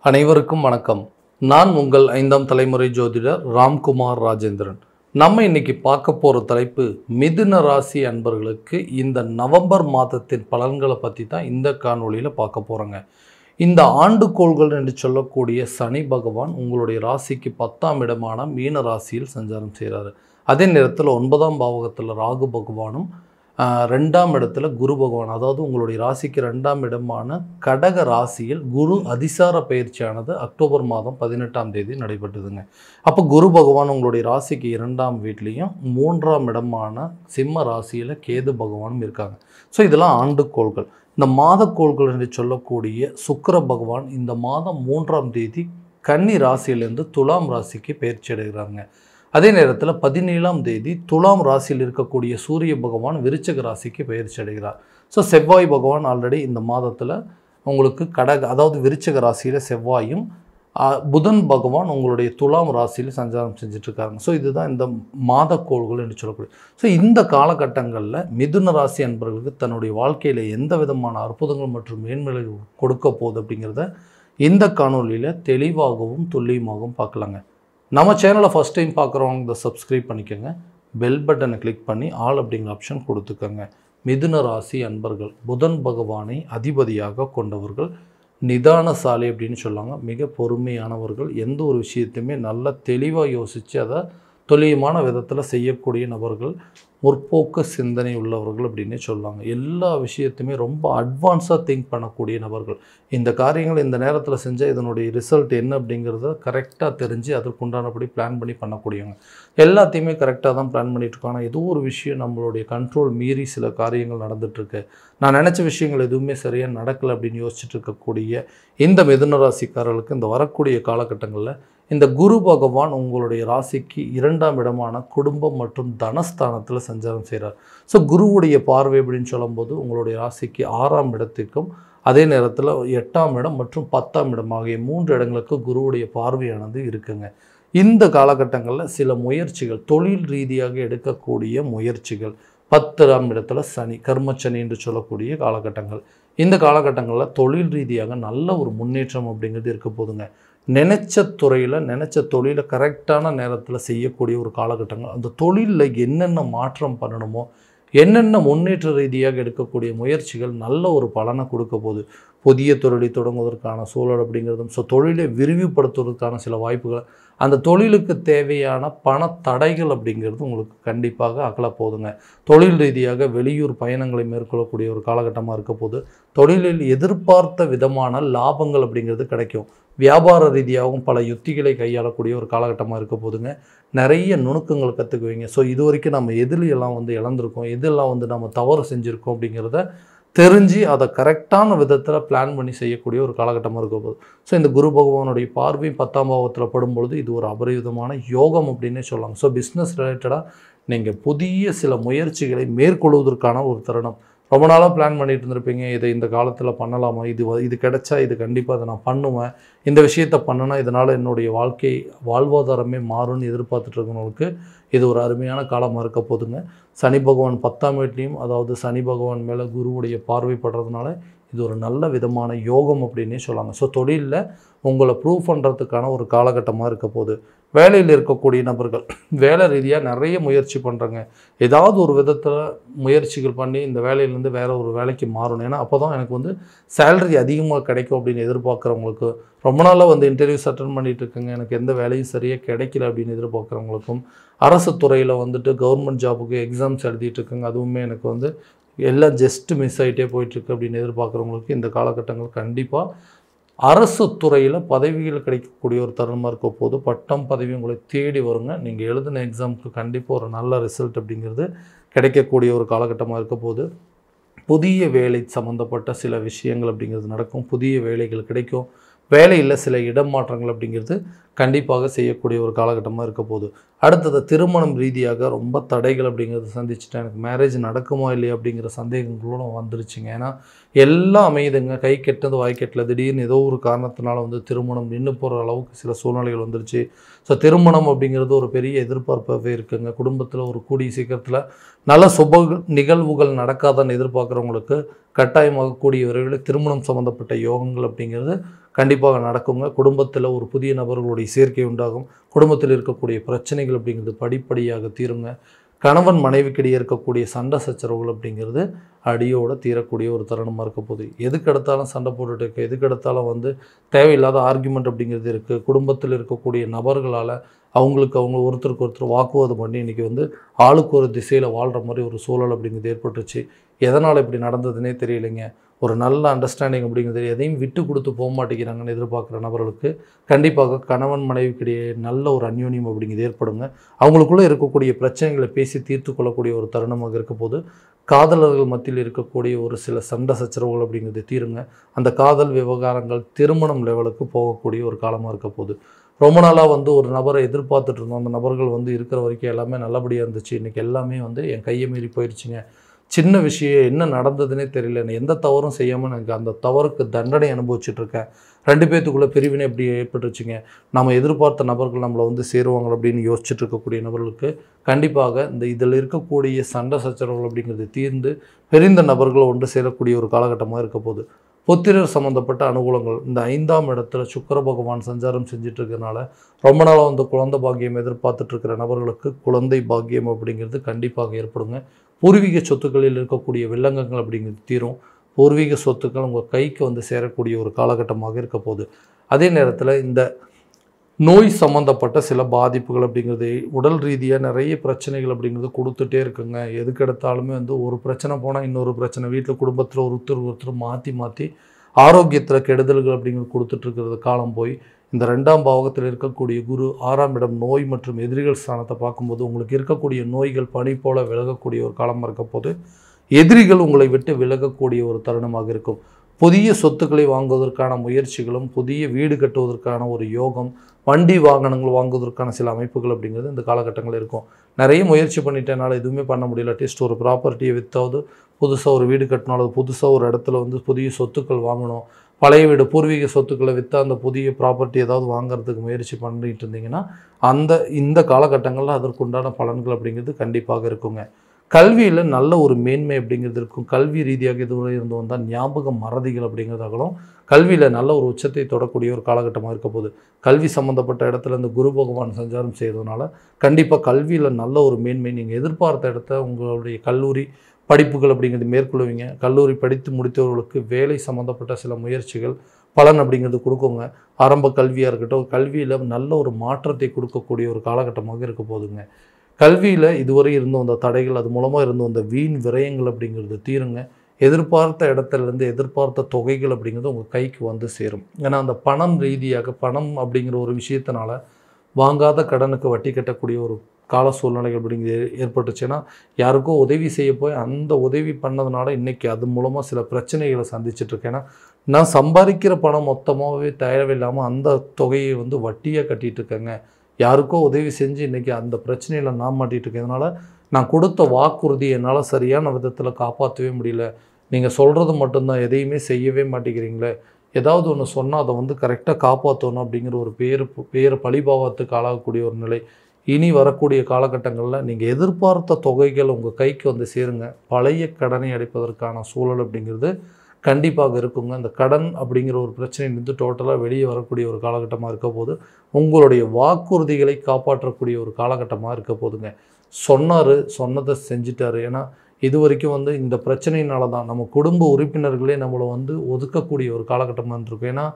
அனைவருக்கும் வணக்கம். நான் உங்கள் 5ஆம் தலைமுறை ஜோதிடர் ராம்குமார் ராஜேந்திரன். நம்ம இன்னைக்கு பார்க்க போகிற தலைப்பு மிதுன ராசி அன்பர்களுக்கு இந்த நவம்பர் மாதத்தின் பலன்களை பற்றி தான் இந்த காணொளியில் பார்க்க போகிறோங்க. இந்த ஆண்டுகோள்கள் என்று சொல்லக்கூடிய சனி பகவான் உங்களுடைய ராசிக்கு 10ஆம் இடமான மீன ராசியில் சஞ்சாரம் செய்கிறாரு. அதே நேரத்தில் 9ஆம் பாவகத்தில் ராகு பகவானும் 2ஆம் இடத்துல குரு பகவான், அதாவது உங்களுடைய ராசிக்கு 2ஆம் இடமான கடக ராசியில் குரு அதிசார பயிற்சியானது அக்டோபர் மாதம் 18ஆம் தேதி நடைபெற்றதுங்க. அப்போ குரு பகவான் உங்களுடைய ராசிக்கு 2ஆம் வீட்லேயும் 3ஆம் இடமான சிம்ம ராசியில் கேது பகவானும் இருக்காங்க. ஸோ இதெல்லாம் ஆண்டுகோள்கள். இந்த மாதக்கோள்கள் என்று சொல்லக்கூடிய சுக்கிர பகவான் இந்த மாதம் 3ஆம் தேதி கன்னி ராசியிலிருந்து துலாம் ராசிக்கு பயிற்சி அடைகிறாங்க. அதே நேரத்தில் 17ஆம் தேதி துலாம் ராசியில் இருக்கக்கூடிய சூரிய பகவான் விருச்சிக ராசிக்கு பயிற்சி அடைகிறார். ஸோ செவ்வாய் பகவான் ஆல்ரெடி இந்த மாதத்தில் உங்களுக்கு அதாவது விருச்சிக ராசியில் செவ்வாயும் புதன் பகவான் உங்களுடைய துலாம் ராசியில் சஞ்சாரம் செஞ்சிட்ருக்காங்க. ஸோ இதுதான் இந்த மாதக்கோள்கள் என்று சொல்லக்கூடிய. ஸோ இந்த காலகட்டங்களில் மிதுன ராசி அன்பர்களுக்கு தன்னுடைய வாழ்க்கையில் எந்த விதமான அற்புதங்கள் மற்றும் மேன்மைகளை கொடுக்க போகுது அப்படிங்கிறத இந்த காணொலியில் தெளிவாகவும் துல்லியமாகவும் பார்க்கலாங்க. நம்ம சேனலை ஃபஸ்ட் டைம் பார்க்குறவங்க இதை சப்ஸ்கிரைப் பண்ணிக்கோங்க. பெல் பட்டனை கிளிக் பண்ணி ஆல் அப்படிங்கிற ஆப்ஷன் கொடுத்துக்கோங்க. மிதுன ராசி அன்பர்கள் புதன் பகவானை அதிபதியாக கொண்டவர்கள், நிதானசாலி அப்படின்னு சொல்லுவாங்க. மிக பொறுமையானவர்கள், எந்த ஒரு விஷயத்தையுமே நல்லா தெளிவாக யோசித்து அதை துல்லியமான விதத்தில் செய்யக்கூடிய நபர்கள், முற்போக்கு சிந்தனை உள்ளவர்கள் அப்படின்னே சொல்லுவாங்க. எல்லா விஷயத்தையுமே ரொம்ப அட்வான்ஸாக திங்க் பண்ணக்கூடிய நபர்கள். இந்த காரியங்கள் இந்த நேரத்தில் செஞ்சால் இதனுடைய ரிசல்ட் என்ன அப்படிங்கிறத கரெக்டாக தெரிஞ்சு அதற்குண்டானபடி பிளான் பண்ணி பண்ணக்கூடியவங்க. எல்லாத்தையுமே கரெக்டாக தான் பிளான் பண்ணிகிட்ருக்கோம். ஆனால் ஏதோ ஒரு விஷயம் நம்மளுடைய கண்ட்ரோல் மீறி சில காரியங்கள் நடந்துகிட்ருக்கு, நான் நினச்ச விஷயங்கள் எதுவுமே சரியாக நடக்கலை அப்படின்னு யோசிச்சுட்டு இருக்கக்கூடிய இந்த மிதுன ராசிக்காரர்களுக்கு இந்த வரக்கூடிய காலகட்டங்களில் இந்த குரு பகவான் உங்களுடைய ராசிக்கு 2ஆம் இடமான குடும்பம் மற்றும் தனஸ்தானத்தில் சஞ்சாரம் செய்கிறார். ஸோ குருவுடைய பார்வை அப்படின்னு சொல்லும்போது உங்களுடைய ராசிக்கு 6ஆம் இடத்திற்கும் அதே நேரத்தில் 8ஆம் இடம் மற்றும் 10ஆம் இடம் ஆகிய 3 இடங்களுக்கு குருவுடைய பார்வையானது இருக்குங்க. இந்த காலகட்டங்களில் சில முயற்சிகள், தொழில் ரீதியாக எடுக்கக்கூடிய முயற்சிகள், 10ஆம் இடத்துல சனி, கர்மச்சனி என்று சொல்லக்கூடிய காலகட்டங்கள். இந்த காலகட்டங்களில் தொழில் ரீதியாக நல்ல ஒரு முன்னேற்றம் அப்படிங்கிறது இருக்க போதுங்க. நினச்ச துறையில் நினச்ச தொழிலை கரெக்டான நேரத்தில் செய்யக்கூடிய ஒரு காலகட்டங்கள். அந்த தொழிலில் என்னென்ன மாற்றம் பண்ணணுமோ, என்னென்ன முன்னேற்ற ரீதியாக எடுக்கக்கூடிய முயற்சிகள் நல்ல ஒரு பலனை கொடுக்க போகுது. புதிய தொழிலை தொடங்குவதற்கான சூழல் அப்படிங்கிறதும், ஸோ தொழிலை விரிவுபடுத்துவதற்கான சில வாய்ப்புகள், அந்த தொழிலுக்கு தேவையான பண தடைகள் அப்படிங்கிறது உங்களுக்கு கண்டிப்பாக அகலப்போகுதுங்க. தொழில் ரீதியாக வெளியூர் பயணங்களை மேற்கொள்ளக்கூடிய ஒரு காலகட்டமாக இருக்க போது, தொழிலில் எதிர்பார்த்த விதமான லாபங்கள் அப்படிங்கிறது கிடைக்கும். வியாபார ரீதியாகவும் பல யுத்திகளை கையாளக்கூடிய ஒரு காலகட்டமாக இருக்க போதுங்க. நிறைய நுணுக்கங்கள் கற்றுக்குவீங்க. ஸோ இது வரைக்கும் நம்ம எதுலையெல்லாம் இழந்திருக்கோம், எதெல்லாம் நம்ம தவறு செஞ்சுருக்கோம் அப்படிங்கிறத தெரிஞ்சு அதை கரெக்டான விதத்தில் பிளான் பண்ணி செய்யக்கூடிய ஒரு காலகட்டமாக இருக்க போகுது. ஸோ இந்த குரு பகவானுடைய பார்வை 10ஆம் பாவத்தில் படும்பொழுது இது ஒரு அபரிவிதமான யோகம் அப்படின்னே சொல்லலாம். ஸோ பிஸ்னஸ் ரிலேட்டடாக நீங்கள் புதிய சில முயற்சிகளை மேற்கொள்வதற்கான ஒரு தருணம். ரொம்ப நாளாக பிளான் பண்ணிட்டு இருந்திருப்பீங்க, இதை இந்த காலத்தில் பண்ணலாமா, இது கிடைச்சா இது கண்டிப்பாக அதை நான் பண்ணுவேன், இந்த விஷயத்தை பண்ணினா இதனால் என்னுடைய வாழ்க்கை வாழ்வாதாரமே மாறும்னு எதிர்பார்த்துட்டு இருக்கவங்களுக்கு இது ஒரு அருமையான காலமாக இருக்க போதுங்க. சனி பகவான் 10ஆம் வீட்லேயும், அதாவது சனி பகவான் மேலே குருவுடைய பார்வைப்படுறதுனால இது ஒரு நல்ல விதமான யோகம் அப்படின்னே சொல்லாங்க. ஸோ தொழிலில் உங்களை ப்ரூவ் பண்ணுறதுக்கான ஒரு காலகட்டமாக இருக்க போகுது. வேலையில் இருக்கக்கூடிய நபர்கள் வேலை ரீதியாக நிறைய முயற்சி பண்ணுறாங்க. ஏதாவது ஒரு விதத்தில் முயற்சிகள் பண்ணி இந்த வேலையிலேருந்து வேறு ஒரு வேலைக்கு மாறணும், ஏன்னா அப்போ தான் எனக்கு சேலரி அதிகமாக கிடைக்கும் அப்படின்னு எதிர்பார்க்குறவங்களுக்கு, ரொம்ப நாளாக இன்டர்வியூஸ் அட்டன் பண்ணிகிட்டு இருக்குங்க, எனக்கு எந்த வேலையும் சரியாக கிடைக்கல அப்படின்னு எதிர்பார்க்குறவங்களுக்கும், அரசு துறையில் கவர்மெண்ட் ஜாபுக்கு எக்ஸாம்ஸ் எழுதிட்டு இருக்குங்க, அதுவுமே எனக்கு எல்லாம் ஜஸ்ட்டு மிஸ் ஆகிட்டே போயிட்டுருக்கு அப்படின்னு எதிர்பார்க்குறவங்களுக்கு இந்த காலகட்டங்கள் கண்டிப்பாக அரசு துறையில் பதவிகள் கிடைக்கக்கூடிய ஒரு தருணமாக இருக்க போது, பட்டம் பதவி உங்களை தேடி வருங்க. நீங்கள் எழுதின எக்ஸாமுக்கு கண்டிப்பாக ஒரு நல்ல ரிசல்ட் அப்படிங்கிறது கிடைக்கக்கூடிய ஒரு காலகட்டமாக இருக்க போது, புதிய வேலை சம்மந்தப்பட்ட சில விஷயங்கள் அப்படிங்கிறது நடக்கும், புதிய வேலைகள் கிடைக்கும், வேலையில் சில இடமாற்றங்கள் அப்படிங்கிறது கண்டிப்பாக செய்யக்கூடிய ஒரு காலகட்டமாக இருக்க போகுது. அடுத்தது திருமணம் ரீதியாக ரொம்ப தடைகள் அப்படிங்கிறது சந்திச்சுட்டேன். எனக்கு மேரேஜ் நடக்குமா இல்லையா அப்படிங்கிற சந்தேகங்களும் வந்துருச்சுங்க. ஏன்னா எல்லாம் அமையுதுங்க. கை கெட்டது வாய் கெட்டல. திடீர்னு ஏதோ ஒரு காரணத்தினால வந்து திருமணம் நின்று போகிற அளவுக்கு சில சூழ்நிலைகள் வந்துருச்சு. ஸோ திருமணம் அப்படிங்கிறது ஒரு பெரிய எதிர்பார்ப்பாகவே இருக்குங்க. குடும்பத்தில் ஒரு கூடிய சீக்கிரத்தில் நல்ல சுப நிகழ்வுகள் நடக்காதான்னு எதிர்பார்க்குறவங்களுக்கு கட்டாயமாக கூடிய விரைவில் திருமணம் சம்மந்தப்பட்ட யோகங்கள் அப்படிங்கிறது கண்டிப்பாக நடக்குங்க. குடும்பத்தில் ஒரு புதிய நபர்களுடைய சேர்க்கை உண்டாகும். குடும்பத்தில் இருக்கக்கூடிய பிரச்சனைகள் அப்படிங்கிறது படிப்படியாக தீருங்க. கணவன் மனைவிக்கிடையே இருக்கக்கூடிய சண்டை சச்சரவுகள் அப்படிங்கிறது அடியோடு தீரக்கூடிய ஒரு தருணமாக இருக்க போகுது. எதுக்கெடுத்தாலும் சண்டை போட்டுட்டு இருக்குது, எதுக்கெடுத்தாலும் வந்து தேவையில்லாத ஆர்கியூமெண்ட் அப்படிங்கிறது இருக்குது. குடும்பத்தில் இருக்கக்கூடிய நபர்களால் அவங்களுக்கு அவங்க ஒருத்தருக்கு ஒருத்தர் வாக்குவாதம் பண்ணி இன்றைக்கி வந்து ஆளுக்கு ஒரு திசையில் வாழ்கிற மாதிரி ஒரு சூழல் அப்படிங்கிறது ஏற்பட்டுச்சு. எதனால் இப்படி நடந்ததுன்னே தெரியலைங்க. ஒரு நல்ல அண்டர்ஸ்டாண்டிங் அப்படிங்கிறது எதையும் விட்டு கொடுத்து போக மாட்டேங்கிறாங்கன்னு எதிர்பார்க்குற நபர்களுக்கு கண்டிப்பாக கணவன் மனைவிக்கிடையே நல்ல ஒரு அந்யோன்யம் அப்படிங்கிறது ஏற்படுங்க. அவங்களுக்குள்ளே இருக்கக்கூடிய பிரச்சனைகளை பேசி தீர்த்து கொள்ளக்கூடிய ஒரு தருணமாக இருக்க போது காதலர்கள் மத்தியில் இருக்கக்கூடிய ஒரு சில சண்டை சச்சரவுகள் அப்படிங்கிறது தீருங்க. அந்த காதல் விவகாரங்கள் திருமணம் லெவலுக்கு போகக்கூடிய ஒரு காலமாக இருக்க போகுது. ரொம்ப நாளாக வந்து ஒரு நபரை எதிர்பார்த்துட்டு இருந்தோம். அந்த நபர்கள் வந்து இருக்கிற வரைக்கும் எல்லாமே நல்லபடியாக இருந்துச்சு. இன்றைக்கி எல்லாமே வந்து என் கையை மீறி போயிடுச்சுங்க. சின்ன விஷயம் என்ன நடந்ததுன்னே தெரியல. நான் எந்த தவறும் செய்யாமல் எனக்கு அந்த தவறுக்கு தண்டனை அனுபவிச்சுட்ருக்கேன். 2 பேத்துக்குள்ளே பிரிவினை எப்படி ஏற்பட்டுருச்சுங்க. நம்ம எதிர்பார்த்த நபர்கள் நம்மளை வந்து சேருவாங்க அப்படின்னு யோசிச்சுட்டு இருக்கக்கூடிய நபர்களுக்கு கண்டிப்பாக இதில் இருக்கக்கூடிய சண்டை சச்சரவுகள் அப்படிங்கிறது தீர்ந்து பிரிந்த நபர்கள் ஒன்று சேரக்கூடிய ஒரு காலகட்டமாக இருக்க போகுது. புத்திரர் சம்மந்தப்பட்ட அனுகூலங்கள் இந்த 5ஆம் இடத்துல சுக்கிர பகவான் சஞ்சாரம் செஞ்சுட்டு இருக்கிறதுனால ரொம்ப நாளாக வந்து குழந்தை பாக்கியம் எதிர்பார்த்துட்டு இருக்கிற நபர்களுக்கு குழந்தை பாக்கியம் அப்படிங்கிறது கண்டிப்பாக ஏற்படுங்க. பூர்வீக சொத்துக்களில் இருக்கக்கூடிய வில்லங்கங்கள் அப்படிங்கிறது தீரும். பூர்வீக சொத்துக்கள் உங்கள் கைக்கு வந்து சேரக்கூடிய ஒரு காலகட்டமாக இருக்க போகுது. அதே நேரத்தில் இந்த நோய் சம்மந்தப்பட்ட சில பாதிப்புகள் அப்படிங்கிறது உடல் ரீதியாக நிறைய பிரச்சனைகள் அப்படிங்கிறது கொடுத்துட்டே இருக்குங்க. எதுக்கெடுத்தாலுமே வந்து ஒரு பிரச்சனை போனால் இன்னொரு பிரச்சனை, வீட்டில் குடும்பத்தில் ஒருத்தர் மாற்றி ஆரோக்கியத்தில் கெடுதல்கள் அப்படிங்கிறது கொடுத்துட்ருக்கிறது காலம் போய் இந்த 2ஆம் பாவகத்தில் இருக்கக்கூடிய குரு 6ஆம் இடம் நோய் மற்றும் எதிரிகள் ஸ்தானத்தை பார்க்கும்போது உங்களுக்கு இருக்கக்கூடிய நோய்கள் பனி போல விலகக்கூடிய ஒரு காலமாக இருக்க போது எதிரிகள் உங்களை விட்டு விலகக்கூடிய ஒரு தருணமாக இருக்கும். புதிய சொத்துக்களை வாங்குவதற்கான முயற்சிகளும் புதிய வீடு கட்டுவதற்கான ஒரு யோகம், வண்டி வாகனங்கள் வாங்குவதற்கான சில அமைப்புகள் அப்படிங்கிறது இந்த காலகட்டங்கள் இருக்கும். நிறைய முயற்சி பண்ணிட்டேனால எதுவுமே பண்ண முடியல. அட்லீஸ்ட் ஒரு ப்ராப்பர்ட்டியை விற்றாவது புதுசாக ஒரு வீடு கட்டணும், அல்லது புதுசாக ஒரு இடத்துல வந்து புதிய சொத்துக்கள் வாங்கணும், பழைய வீடு பூர்வீக சொத்துக்களை விற்று அந்த புதிய ப்ராப்பர்ட்டி ஏதாவது வாங்குறதுக்கு முயற்சி பண்ணிட்டு இருந்தீங்கன்னா இந்த காலகட்டங்களில் அதற்குண்டான பலன்கள் அப்படிங்கிறது கண்டிப்பாக இருக்குங்க. கல்வியில் நல்ல ஒரு மேன்மை அப்படிங்கிறது இருக்கும். கல்வி ரீதியாக இதுவரை இருந்து வந்தால் ஞாபக மறதிகள் அப்படிங்கிறதாகலும் கல்வியில் நல்ல ஒரு உச்சத்தை தொடக்கூடிய ஒரு காலகட்டமாக இருக்க போகுது. கல்வி சம்மந்தப்பட்ட இடத்துல இந்த குரு பகவான் சஞ்சாரம் செய்கிறதுனால கண்டிப்பாக கல்வியில் நல்ல ஒரு மேன்மை, நீங்கள் எதிர்பார்த்த இடத்த உங்களுடைய கல்லூரி படிப்புகள் அப்படிங்கிறது மேற்கொள்வீங்க. கல்லூரி படித்து முடித்தவர்களுக்கு வேலை சம்மந்தப்பட்ட சில முயற்சிகள் பலன் அப்படிங்கிறது கொடுக்குங்க. ஆரம்ப கல்வியாக இருக்கட்டும், கல்வியில் நல்ல ஒரு மாற்றத்தை கொடுக்கக்கூடிய ஒரு காலகட்டமாக இருக்க போகுதுங்க. கல்வியில் இதுவரை இருந்து வந்த தடைகள், அது மூலமாக இருந்து வந்த வீண் விரயங்கள் அப்படிங்கிறது தீருங்க. எதிர்பார்த்த இடத்துலேருந்து எதிர்பார்த்த தொகைகள் அப்படிங்கிறது உங்கள் கைக்கு வந்து சேரும். ஏன்னா அந்த பணம் ரீதியாக பணம் அப்படிங்கிற ஒரு விஷயத்தினால வாங்காத கடனுக்கு வட்டி கட்டக்கூடிய ஒரு கால சூழ்நிலைகள் அப்படிங்கிறது ஏற்பட்டுச்சுன்னா யாருக்கோ உதவி செய்ய போய் அந்த உதவி பண்ணதுனால இன்றைக்கி அது மூலமாக சில பிரச்சனைகளை சந்திச்சிட்ருக்கேன். ஏன்னா நான் சம்பாதிக்கிற பணம் மொத்தமாகவே தேவையில்லாமல் அந்த தொகையை வந்து வட்டியாக கட்டிகிட்டு இருக்கேங்க. யாருக்கோ உதவி செஞ்சு இன்றைக்கி அந்த பிரச்சனையில் நான் மாட்டிகிட்டு இருக்கேன். இதனால் நான் கொடுத்த வாக்குறுதி என்னால் சரியான விதத்தில் காப்பாற்றவே முடியல. நீங்கள் சொல்கிறது மட்டும்தான், எதையுமே செய்யவே மாட்டேங்கிறீங்களே. ஏதாவது ஒன்று சொன்னால் அதை வந்து கரெக்டாக காப்பாற்றணும் அப்படிங்கிற ஒரு பேர் பழிபாவத்துக்கு ஆளாகக்கூடிய ஒரு நிலை. இனி வரக்கூடிய காலகட்டங்களில் நீங்கள் எதிர்பார்த்த தொகைகள் உங்கள் கைக்கு வந்து சேருங்க. பழைய கடனை அடைப்பதற்கான சூழல் அப்படிங்கிறது கண்டிப்பாக இருக்குங்க. இந்த கடன் அப்படிங்கிற ஒரு பிரச்சனையிலிருந்து டோட்டலாக வெளியே வரக்கூடிய ஒரு காலகட்டமாக இருக்க போது உங்களுடைய வாக்குறுதிகளை காப்பாற்றக்கூடிய ஒரு காலகட்டமாக இருக்க போதுங்க. சொன்னதை செஞ்சிட்டாரு. ஏன்னா இது வரைக்கும் வந்து இந்த பிரச்சனையினால தான் நம்ம குடும்ப உறுப்பினர்களே நம்மளை வந்து ஒதுக்கக்கூடிய ஒரு காலகட்டமாக இருக்கும். ஏன்னா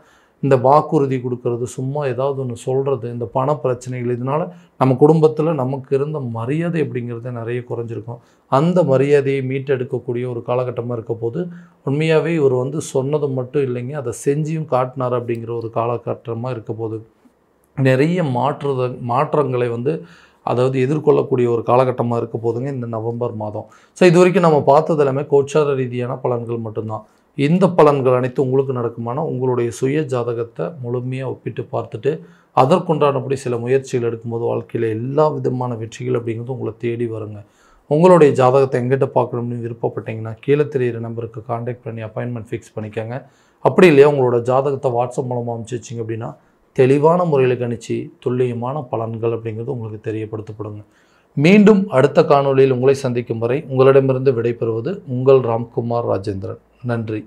இந்த வாக்குறுதி கொடுக்கறது, சும்மா ஏதாவது ஒன்று சொல்கிறது, இந்த பண பிரச்சனைகள், இதனால் நம்ம குடும்பத்தில் நமக்கு இருந்த மரியாதை அப்படிங்கிறது நிறைய குறைஞ்சிருக்கும். அந்த மரியாதையை மீட்டெடுக்கக்கூடிய ஒரு காலகட்டமாக இருக்க போது உண்மையாகவே இவர் வந்து சொன்னது மட்டும் இல்லைங்க, அதை செஞ்சியும் காட்டினார் அப்படிங்கிற ஒரு காலகட்டமாக இருக்க போது நிறைய மாற்றங்களை வந்து அதாவது எதிர்கொள்ளக்கூடிய ஒரு காலகட்டமாக இருக்க போதுங்க இந்த நவம்பர் மாதம். ஸோ இது வரைக்கும் நம்ம பார்த்தது எல்லாமே கோச்சார ரீதியான பலன்கள் மட்டும்தான். இந்த பலன்கள் அனைத்து உங்களுக்கு நடக்குமானா உங்களுடைய சுய ஜாதகத்தை முழுமையாக ஒப்பிட்டு பார்த்துட்டு அதற்குண்டானபடி சில முயற்சிகள் எடுக்கும்போது வாழ்க்கையில் எல்லா விதமான வெற்றிகள் அப்படிங்கிறது உங்களை தேடி வருங்க. உங்களுடைய ஜாதகத்தை எங்கிட்ட பார்க்கணும்னு விருப்பப்பட்டீங்கன்னா கீழே தெரியிற நம்பருக்கு காண்டாக்ட் பண்ணி அப்பாயின்மெண்ட் ஃபிக்ஸ் பண்ணிக்கோங்க. அப்படி இல்லையா உங்களோட ஜாதகத்தை வாட்ஸ்அப் மூலமாக அனுப்பிச்சி வச்சிங்க அப்படின்னா தெளிவான முறையில் கணிச்சு துல்லியமான பலன்கள் அப்படிங்கிறது உங்களுக்கு தெரியப்படுத்தப்படுங்க. மீண்டும் அடுத்த காணொளியில் உங்களை சந்திக்கும் வரை உங்களிடமிருந்து விடைபெறுவது உங்கள் ராம்குமார் ராஜேந்திரன். நன்றி.